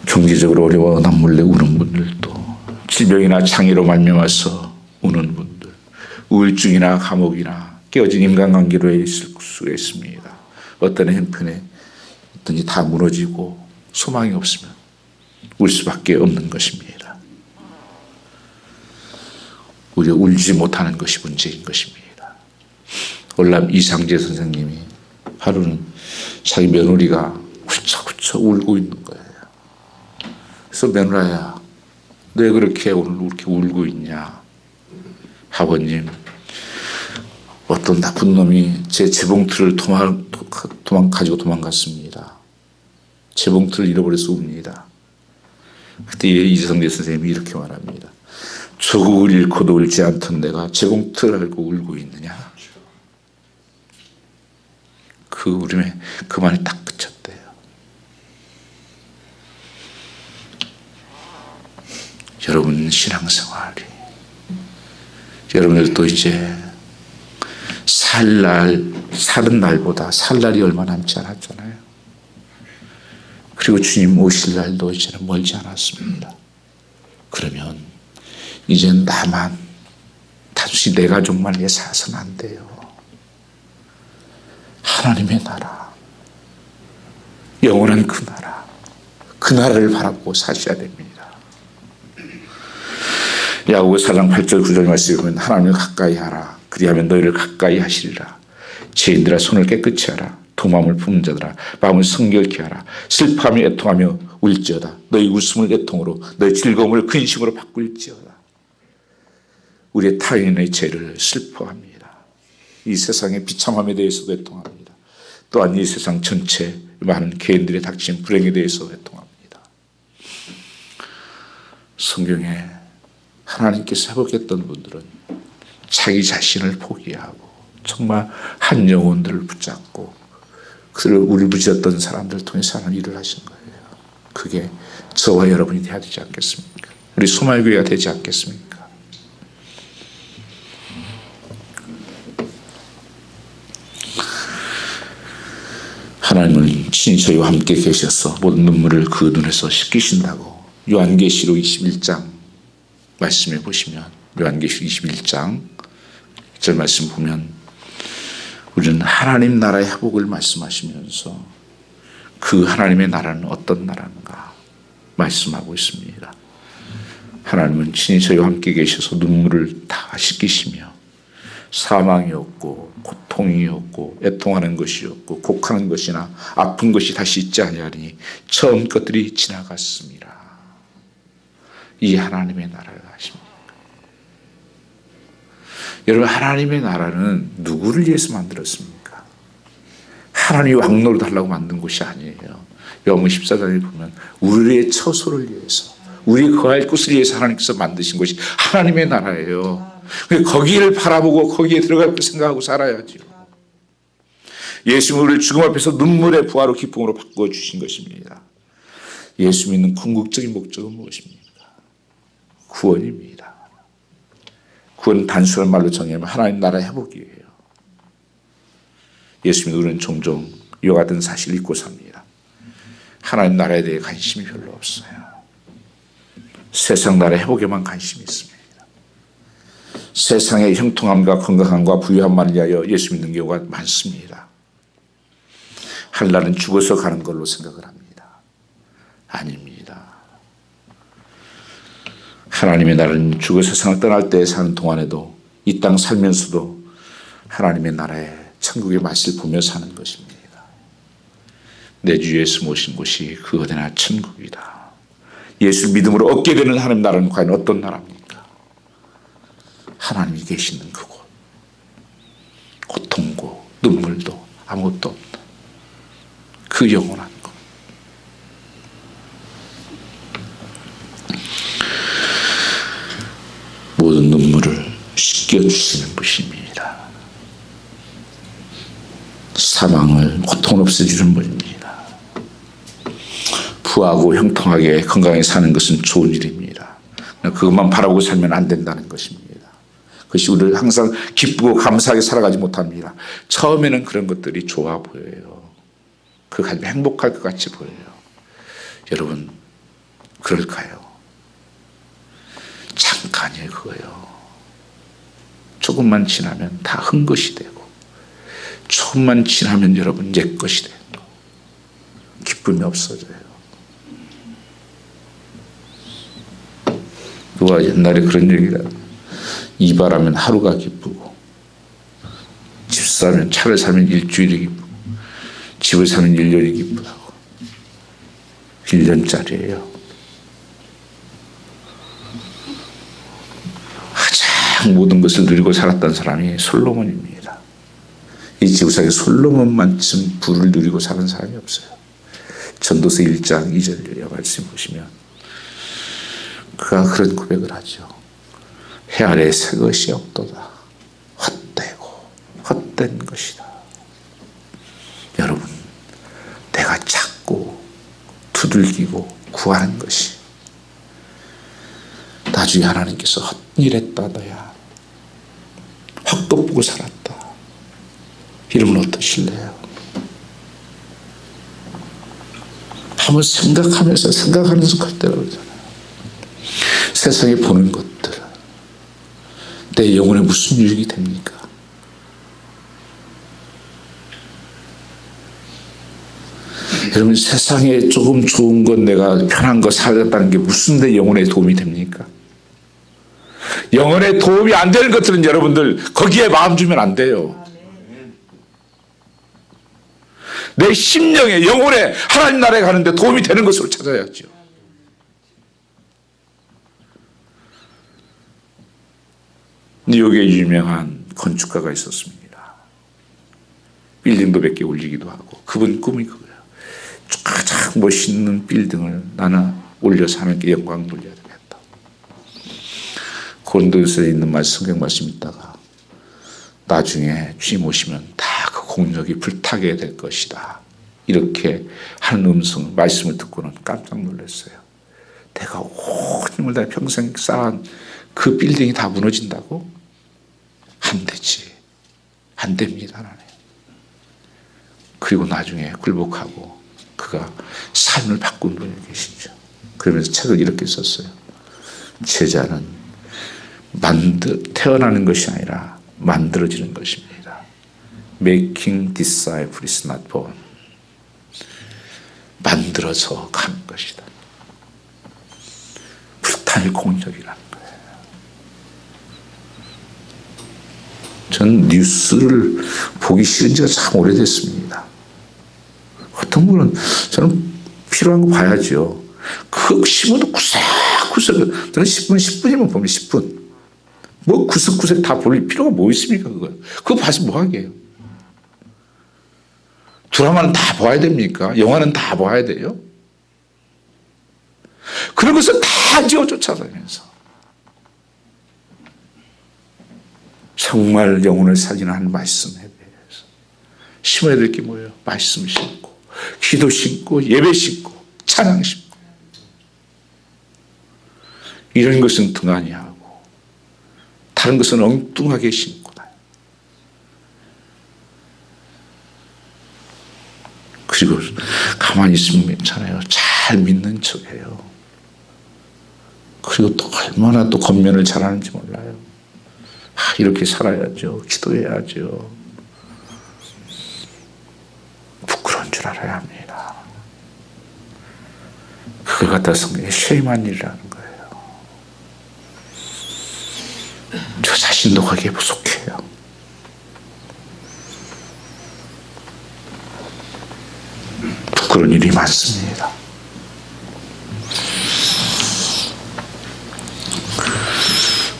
경제적으로 어려워 남몰래 우는 분들도, 질병이나 장애로 말미암아서 우는 분들, 우울증이나 감옥이나 깨어진 인간관계로 있을 수가 있습니다. 어떤 형편에 어떤지 다 무너지고 소망이 없으면 울 수밖에 없는 것입니다. 우리가 울지 못하는 것이 문제인 것입니다. 월남 이상재 선생님이 하루는 자기 며느리가 훌쩍훌쩍 울고 있는 거예요. 그래서 며느라야, 왜 그렇게 오늘 이렇게 울고 있냐? 아버님, 어떤 나쁜 놈이 제 재봉틀을 가지고 도망갔습니다. 재봉틀을 잃어버려서 웁니다. 그때 이성재 선생님이 이렇게 말합니다. 조국을 잃고도 울지 않던 내가 재봉틀을 알고 울고 있느냐? 그 울음에 그 말이 딱 그쳤대요. 여러분 신앙생활이, 여러분들도 이제 사는 날보다 살 날이 얼마 남지 않았잖아요. 그리고 주님 오실 날도 이제는 멀지 않았습니다. 그러면 이제는 나만, 단순히 내 가족만 위해 사서는 안 돼요. 하나님의 나라, 영원한 그 나라를 바라보고 사셔야 됩니다. 야고보 4장 8절 9절 말씀에 보면 하나님을 가까이 하라. 그리하면 너희를 가까이 하시리라. 죄인들아 손을 깨끗이 하라. 두 마음을 품은 자들아 마음을 성결케 하라. 슬퍼하며 애통하며 울지어다. 너희 웃음을 애통으로 너희 즐거움을 근심으로 바꿀지어다. 우리의 타인의 죄를 슬퍼합니다. 이 세상의 비참함에 대해서도 애통합니다. 또한 이 세상 전체 많은 개인들의 닥친 불행에 대해서 애통합니다. 성경에 하나님께서 회복했던 분들은 자기 자신을 포기하고 정말 한 영혼들을 붙잡고 그를 울부짖었던 사람들을 통해서 하나님 일을 하신 거예요. 그게 저와 여러분이 되어야 되지 않겠습니까? 우리 소말교회가 되지 않겠습니까? 하나님은 친히 저희와 함께 계셔서 모든 눈물을 그 눈에서 씻기신다고 요한계시록 21장 말씀해 보시면 요한계시록 21장 1절 말씀 보면 우리는 하나님 나라의 회복을 말씀하시면서 그 하나님의 나라는 어떤 나라인가 말씀하고 있습니다. 하나님은 친히 저희와 함께 계셔서 눈물을 다 씻기시며 사망이 없고 고통이 없고 애통하는 것이 없고 곡하는 것이나 아픈 것이 다시 있지 아니하니 처음 것들이 지나갔습니다. 이 하나님의 나라를 아십니까? 여러분 하나님의 나라는 누구를 위해서 만들었습니까? 하나님이 왕노릇 하려고 만든 것이 아니에요. 요한복음 14장에 보면 우리의 처소를 위해서 우리 거할 곳을 위해서 하나님께서 만드신 것이 하나님의 나라예요. 거기를 바라보고 거기에 들어갈 걸 생각하고 살아야죠. 예수님은 우리를 죽음 앞에서 눈물의 부활로 기쁨으로 바꿔주신 것입니다. 예수 믿는 궁극적인 목적은 무엇입니까? 구원입니다. 구원은 단순한 말로 정의하면 하나님 나라의 회복이에요. 예수 믿는 우리는 종종 이와 같은 사실을 잊고 삽니다. 하나님 나라에 대해 관심이 별로 없어요. 세상 나라의 회복에만 관심이 있습니다. 세상의 형통함과 건강함과 부유함만을 위하여 예수 믿는 경우가 많습니다. 하늘나라는 죽어서 가는 걸로 생각을 합니다. 아닙니다. 하나님의 나라는 죽어 세상을 떠날 때 사는 동안에도 이 땅 살면서도 하나님의 나라의 천국의 맛을 보며 사는 것입니다. 내 주 예수 모신 곳이 그 어디나 천국이다. 예수 믿음으로 얻게 되는 하나님 나라는 과연 어떤 나라입니까? 하나님이 계시는 그곳. 고통고 눈물도 아무것도 없는 그 영원한 것. 모든 눈물을 씻겨주시는 분입니다. 사망을 고통을 없애주는 분입니다. 부하고 형통하게 건강하게 사는 것은 좋은 일입니다. 그것만 바라보고 살면 안 된다는 것입니다. 그것이 우리를 항상 기쁘고 감사하게 살아가지 못합니다. 처음에는 그런 것들이 좋아 보여요. 그가 행복할 것 같이 보여요. 여러분 그럴까요? 잠깐이에요. 그거요. 조금만 지나면 다 흠것이 되고 조금만 지나면 여러분 내 것이 되고 기쁨이 없어져요. 누가 옛날에 그런 얘기를 이발하면 하루가 기쁘고 집 사면 차를 사면 일주일이 기쁘고 집을 사면 1년이 기쁘다고. 1년짜리예요. 가장 모든 것을 누리고 살았던 사람이 솔로몬입니다. 이 지구상에 솔로몬만큼 부를 누리고 사는 사람이 없어요. 전도서 1장 2절 말씀 보시면 그가 그런 고백을 하죠. 해 아래 새 것이 없도다. 헛되고 헛된 것이다. 여러분 내가 찾고 두들기고 구하는 것이 나중에 하나님께서 헛일했다 너야. 헛것보고 살았다. 이러면 어떠실래요? 한번 생각하면서 갈 때라고 그러잖아요. 세상에 보는 것들 내 영혼에 무슨 유익이 됩니까? 여러분 세상에 조금 좋은 것 내가 편한 거 살았다는 게 무슨 내 영혼에 도움이 됩니까? 영혼에 도움이 안 되는 것들은 여러분들 거기에 마음 주면 안 돼요. 내 심령에 영혼에 하나님 나라에 가는데 도움이 되는 것으로 찾아야죠. 뉴욕에 유명한 건축가가 있었습니다. 빌딩도 몇 개 올리기도 하고 그분 꿈이 그거예요. 가장 멋있는 빌딩을 나는 올려서 하나님께 영광 돌려야 되겠다. 고린도서에 있는 성경 말씀 있다가 나중에 주님 오시면 다 그 공력이 불타게 될 것이다. 이렇게 하는 음성 말씀을 듣고는 깜짝 놀랐어요. 내가 온 힘을 다해 평생 쌓은 그 빌딩이 다 무너진다고? 안 되지. 안 됩니다. 하나님. 그리고 나중에 굴복하고 그가 삶을 바꾼 분이 계시죠. 그러면서 책을 이렇게 썼어요. 제자는 태어나는 것이 아니라 만들어지는 것입니다. Making disciple is not born. 만들어서 가는 것이다. 불타는 공력이라는 거예요. 전 뉴스를 보기 싫은 지가 참 오래됐습니다. 어떤 분은 저는 필요한 거 봐야죠. 그 신문도 구석구석 저는 10분이면 봅니다. 10분. 뭐 구석구석 다 볼 필요가 뭐 있습니까? 그거 봐서 뭐 하게요? 드라마는 다 봐야 됩니까? 영화는 다 봐야 돼요? 그런 것을 다 지어 쫓아다니면서 정말 영혼을 살리는 한 말씀 해배해서 심어야 될 게 뭐예요? 말씀 심고 기도 심고 예배 심고 찬양 심고 이런 것은 등한히 하고 다른 것은 엉뚱하게 심고 그리고 가만히 있으면 괜찮아요. 잘 믿는 척해요. 그리고 또 얼마나 또 겉면을 잘하는지 몰라요. 이렇게 살아야죠. 기도해야죠. 부끄러운 줄 알아야 합니다. 그걸 갖다 성경에 쉐임한 일이라는 거예요. 저 자신도 거기에 속해요. 그런 일이 많습니다.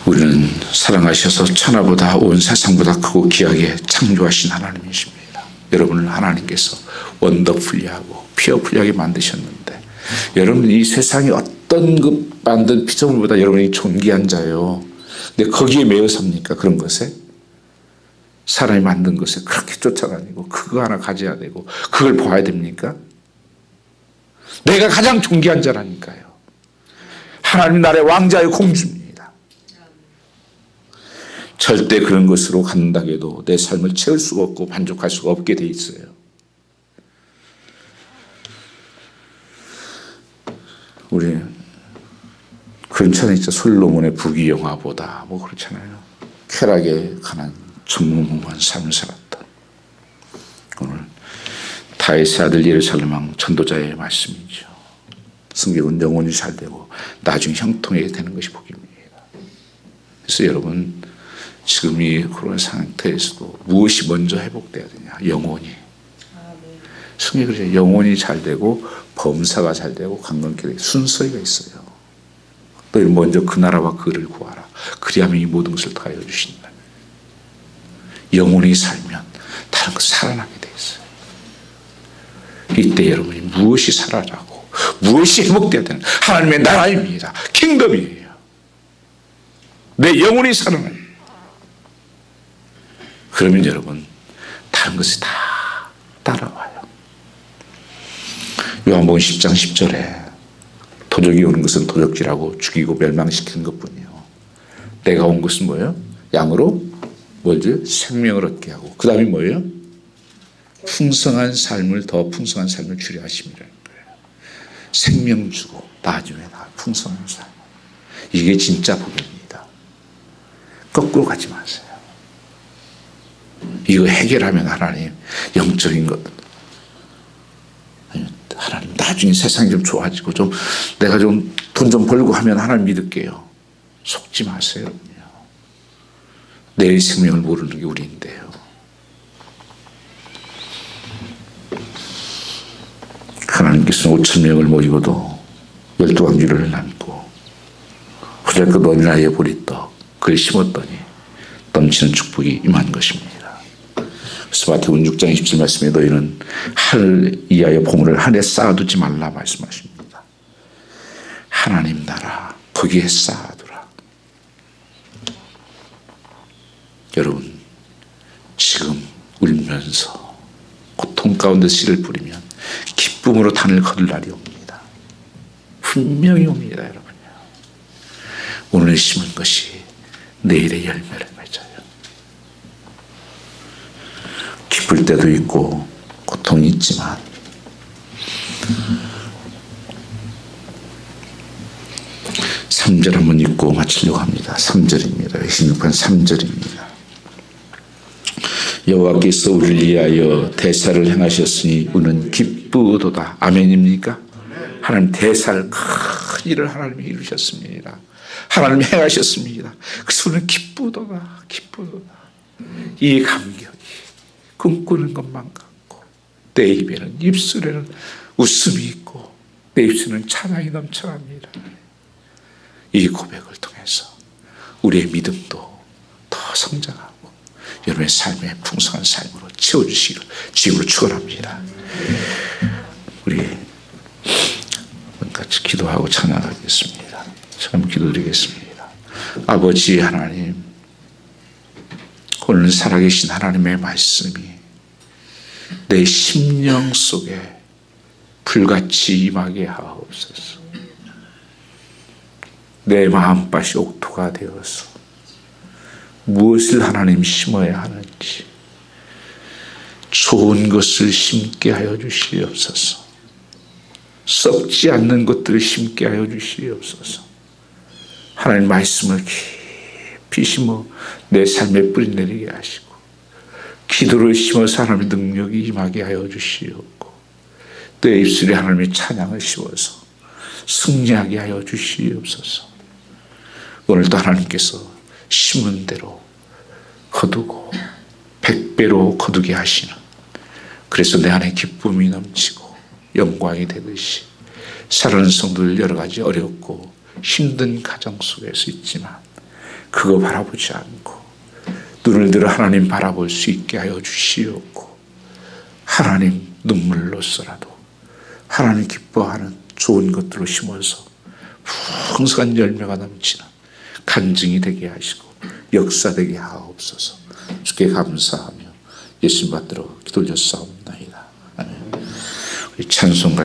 우리는 사랑하셔서 천하보다 온 세상보다 크고 귀하게 창조하신 하나님이십니다. 여러분을 하나님께서 원더풀리하고 피어풀리하게 만드셨는데 여러분 이 세상이 어떤 그 만든 피조물보다 여러분이 존귀한 자예요. 근데 거기에 매여 삽니까? 그런 것에? 사람이 만든 것에 그렇게 쫓아다니고 그거 하나 가져야 되고 그걸 봐야 됩니까? 내가 가장 존귀한 자라니까요. 하나님 나라의 왕자의 공주입니다. 절대 그런 것으로 간다고 해도 내 삶을 채울 수가 없고 만족할 수가 없게 돼 있어요. 우리 그런 차는 있죠. 솔로몬의 부귀영화보다 뭐 그렇잖아요. 쾌락에 관한 전무후무한 삶을 살았다. 오늘 다윗의 아들 예루살렘 왕 전도자의 말씀이죠. 성경은 영혼이 잘되고 나중에 형통하게 되는 것이 복입니다. 그래서 여러분 지금 이 코로나 상태에서도 무엇이 먼저 회복돼야 되냐? 영혼이. 성경이 그러죠. 영혼이 잘되고 범사가 잘되고 강건케 되고 순서가 있어요. 너희 먼저 그 나라와 그를 구하라. 그리하면 이 모든 것을 더하여 주신다. 영혼이 살면 다른 것 살아나게 돼 있어요. 이때 여러분이 무엇이 살아나고 무엇이 회복돼야 되는 하나님의 나라입니다. 킹덤이에요. 내 영혼이 살아나요. 그러면 여러분 다른 것이 다 따라와요. 요한복음 10장 10절에 도적이 오는 것은 도적질하고 죽이고 멸망시키는 것뿐이요. 내가 온 것은 뭐예요? 양으로 뭐죠? 생명을 얻게 하고 그 다음에 뭐예요? 풍성한 삶을 더 풍성한 삶을 주려 하심이라는 거예요. 생명 주고 나중에 나 풍성한 삶. 이게 진짜 복입니다. 거꾸로 가지 마세요. 이거 해결하면 하나님 영적인 것 하나님 나중에 세상이 좀 좋아지고 좀 내가 좀 돈 좀 벌고 하면 하나님 믿을게요. 속지 마세요. 내일 생명을 모르는 게 우리인데요. 하나님께서는 5,000명을 모이고도 12광주를 남고 후잘것 어린 아이의 보리떡 그를 심었더니 넘치는 축복이 임한 것입니다. 그래서 마태복음 6장 27 말씀에 너희는 하늘 이하의 보물을 하늘에 쌓아두지 말라 말씀하십니다. 하나님 나라 거기에 쌓아두라. 여러분 지금 울면서 고통 가운데 씨를 뿌리면 기쁨으로 단을 거둘 날이 옵니다. 분명히 옵니다. 여러분요. 오늘 심은 것이 내일의 열매를 맺어요. 기쁠 때도 있고 고통이 있지만 삼 절 한번 읽고 마치려고 합니다. 3절입니다. 26편 3절입니다. 여호와께서 우리를 위하여 대사를 행하셨으니 우리는 기쁘도다. 아멘입니까? 하나님 대사를 큰 일을 하나님이 이루셨습니다. 하나님이 행하셨습니다. 그래서 우리는 기쁘도다. 기쁘도다. 이 감격이 꿈꾸는 것만 같고 내 입에는 입술에는 웃음이 있고 내 입술에는 찬양이 넘쳐납니다. 이 고백을 통해서 우리의 믿음도 더 성장하고 여러분의 삶의 풍성한 삶으로 채워주시기를 주님으로 축원합니다. 우리 같이 기도하고 찬양하겠습니다. 처음 기도드리겠습니다. 아버지 하나님, 오늘 살아계신 하나님의 말씀이 내 심령 속에 불같이 임하게 하옵소서. 내 마음밭이 옥토가 되어서 무엇을 하나님 심어야 하는지 좋은 것을 심게 하여 주시옵소서. 썩지 않는 것들을 심게 하여 주시옵소서. 하나님 말씀을 깊이 심어 내 삶에 뿌리 내리게 하시고 기도를 심어서 하나님의 능력이 임하게 하여 주시옵고 내 입술에 하나님의 찬양을 심어서 승리하게 하여 주시옵소서. 오늘도 하나님께서 심은 대로 거두고 100배로 거두게 하시는, 그래서 내 안에 기쁨이 넘치고 영광이 되듯이 살아가는 성도들 여러 가지 어렵고 힘든 가정 속에서 있지만 그거 바라보지 않고 눈을 들어 하나님 바라볼 수 있게 하여 주시옵고 하나님 눈물로서라도 하나님 기뻐하는 좋은 것들로 심어서 풍성한 열매가 넘치는 간증이 되게 하시고 역사되게 하옵소서. 주께 감사하며 예수님 받들어 기도 올렸사옵나이다. 아멘. 우리 찬송가